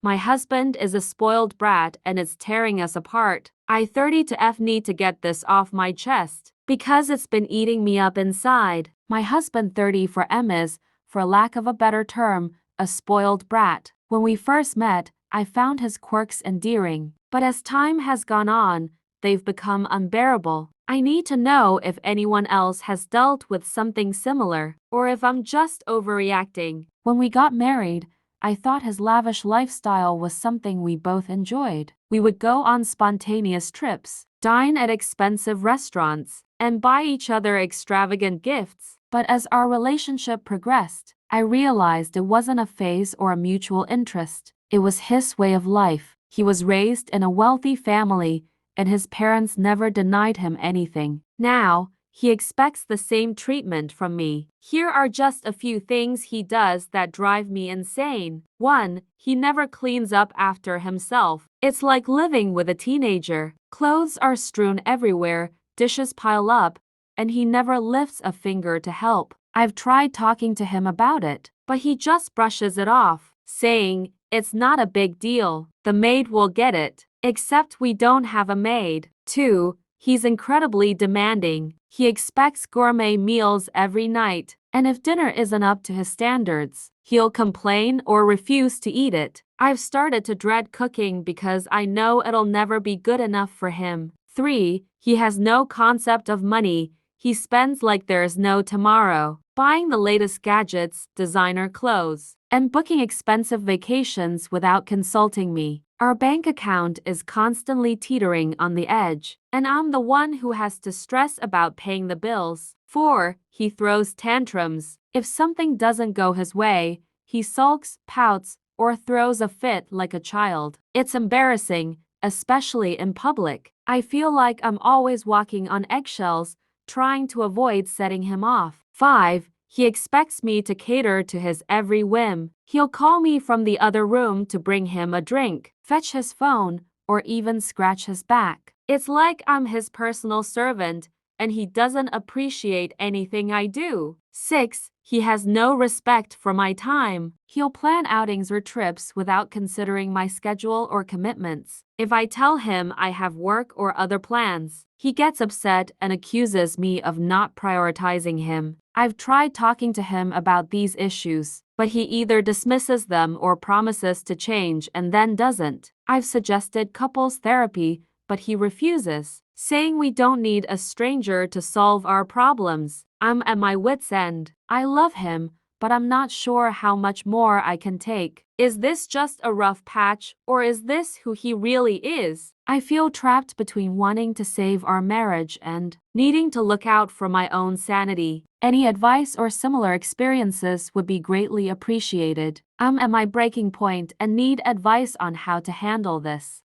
My husband is a spoiled brat and it's tearing us apart. I 30 to F need to get this off my chest because it's been eating me up inside. My husband 30 for M is, for lack of a better term, a spoiled brat. When we first met, I found his quirks endearing, but as time has gone on, they've become unbearable. I need to know if anyone else has dealt with something similar, or if I'm just overreacting. When we got married, I thought his lavish lifestyle was something we both enjoyed. We would go on spontaneous trips, dine at expensive restaurants, and buy each other extravagant gifts. But as our relationship progressed, I realized it wasn't a phase or a mutual interest. It was his way of life. He was raised in a wealthy family, and his parents never denied him anything. Now, he expects the same treatment from me. Here are just a few things he does that drive me insane. 1. He never cleans up after himself. It's like living with a teenager. Clothes are strewn everywhere, dishes pile up, and he never lifts a finger to help. I've tried talking to him about it, but he just brushes it off, saying, "It's not a big deal. The maid will get it." Except we don't have a maid. 2. He's incredibly demanding. He expects gourmet meals every night, and if dinner isn't up to his standards, he'll complain or refuse to eat it. I've started to dread cooking because I know it'll never be good enough for him. 3. He has no concept of money. He spends like there's no tomorrow, buying the latest gadgets, designer clothes, and booking expensive vacations without consulting me. Our bank account is constantly teetering on the edge, and I'm the one who has to stress about paying the bills. 4. He throws tantrums. If something doesn't go his way, he sulks, pouts, or throws a fit like a child. It's embarrassing, especially in public. I feel like I'm always walking on eggshells, trying to avoid setting him off. 5. He expects me to cater to his every whim. He'll call me from the other room to bring him a drink, fetch his phone, or even scratch his back. It's like I'm his personal servant, and he doesn't appreciate anything I do. 6. He has no respect for my time. He'll plan outings or trips without considering my schedule or commitments. If I tell him I have work or other plans, he gets upset and accuses me of not prioritizing him. I've tried talking to him about these issues, but he either dismisses them or promises to change and then doesn't. I've suggested couples therapy, but he refuses, saying we don't need a stranger to solve our problems. I'm at my wit's end. I love him, but I'm not sure how much more I can take. Is this just a rough patch, or is this who he really is? I feel trapped between wanting to save our marriage and needing to look out for my own sanity. Any advice or similar experiences would be greatly appreciated. I'm at my breaking point and need advice on how to handle this.